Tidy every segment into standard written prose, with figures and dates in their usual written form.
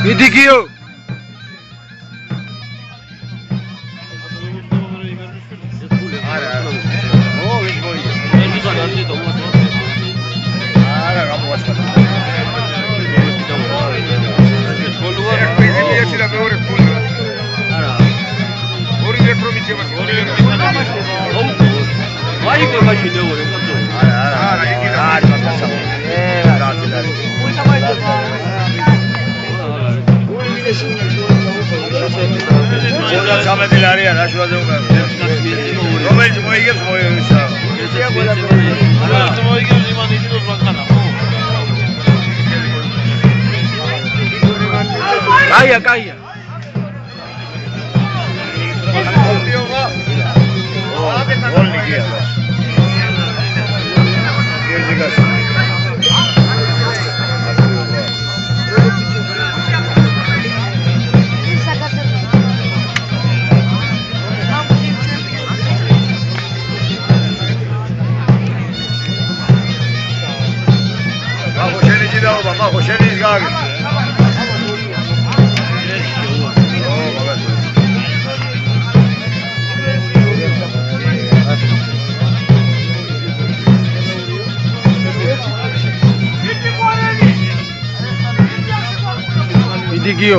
Midigio. Caia. Midigio.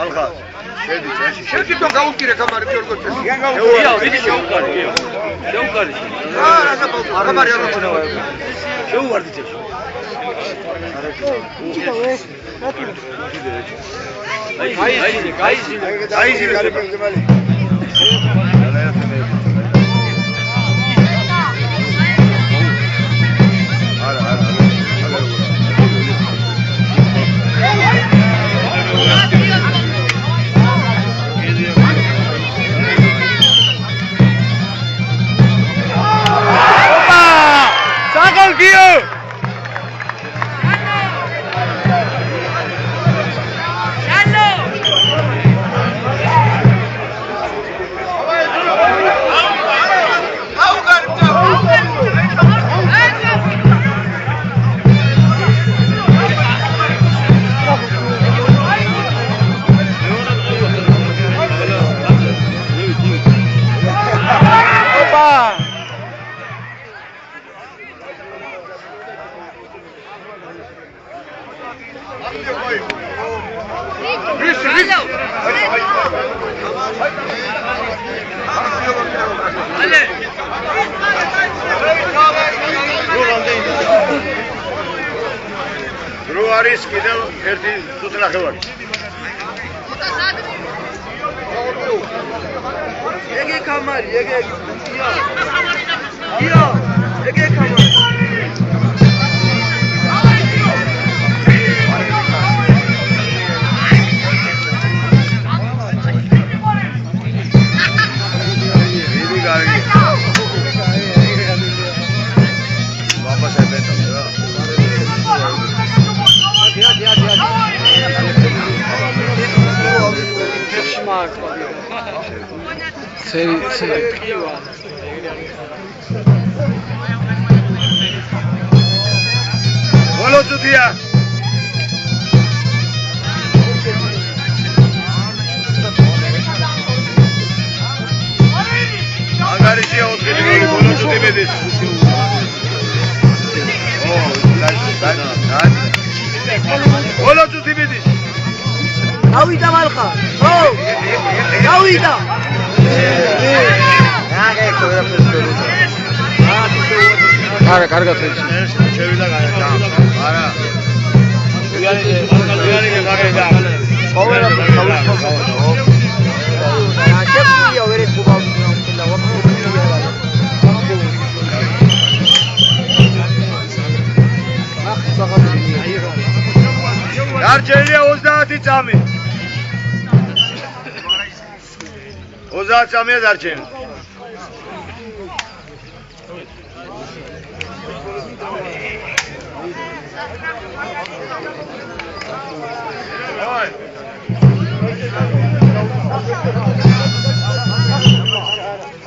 Alha. Şerki to gaukire kamar Giorgo Cesi. Ya, vidi şevkari. Şevkari. Kamar yana. Şev var diyecek. Ruaris კიდევ ერთი წუთნახევარი. Ege kamari, ege. Io, ege kamari. ბოლო წუთია. ანგარიშია 4 გოლი ბოლო წუთი მედის. ბოლო წუთი მედის. გავიდა მალხა. ო! გავიდა. არა, კარგად ეცი. შევიდა გაიგა. არა. ვიანი გაიგა. ყოველა შეგვიძლია ვერ ეთქუბავდნენ და დარჩენილია 30 წამი. 30 წამია დარჩენილი.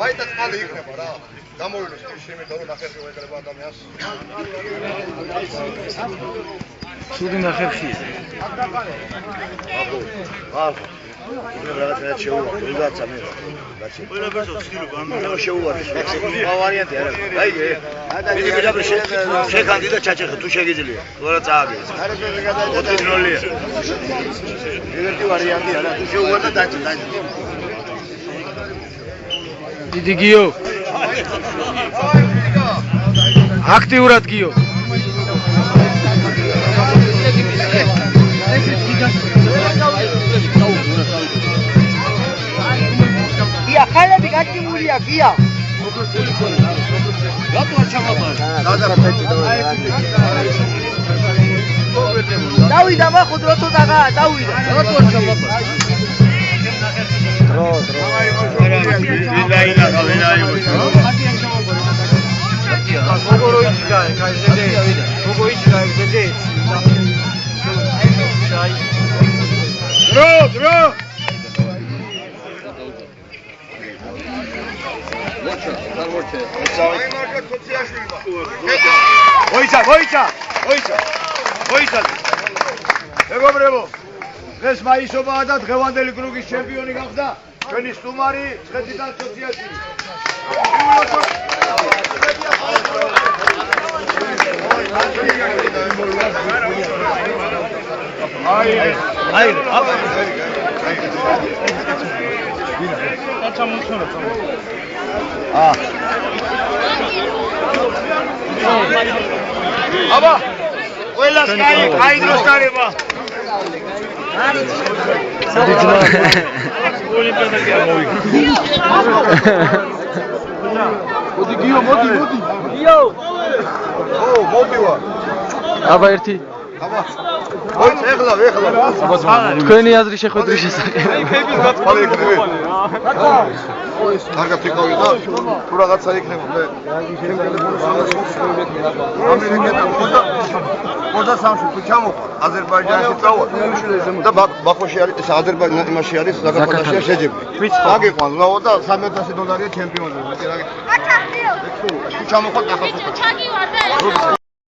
ფაიტა წყალი იქნება რა. გამოვიდოს ის იმიტომ რომ ნახევარი უეკლება ადამიანს. სუდი ნახევარია. აბა. რაღაცა შეუვა, 30 წამი. ყველა პერსონს ხილობა ამ შეუვარდეს. ვარიანტი არა. აი, მე ვიდაბრი შეკანდი და ჩაჭერხე თუ შეგიძლია. ყველა წააგეს. არა შეიძლება გადაიწყო 0-ია. ერთი ვარიანტი არა, თუ შეუვა და დაჭერხე. დიდი გიო. აქტიურად გიო. გია ხალები გაჭიმულია გია. რატო არ ჩამაბარ? დავიდა მახუდრო ცოტა დავიდა. რატო არ ჩამაბარ? დრო მოიცა მეგობრებო დღეს მაისობაა და დღევანდელი კრუგის ჩემპიონი გახდა ჩვენი სტუმარი ცხეთიდან ასოციაცია აბა ყველას კაი დროს დარება მოდი გიო, მოდი. გიო. ო, მოდივა. აბა ერთი. აბა. ეხლა. თქვენი აზრი შეხვედრის შესახებ. აი, ფების გაწყვეტი იქნება. კარგად იკავი და თუ რაღაცა იქნება, მე მოდა სამში თუ ჩამოყვა აზერბაიჯანში წავა და ბაქოში არის ეს აზერბაიჯანი იმაში არის ზაკატაშია შეჯიბრი. აგიყვან ლავა და $300 ჩემპიონი. თუ ჩამოყვა ახალ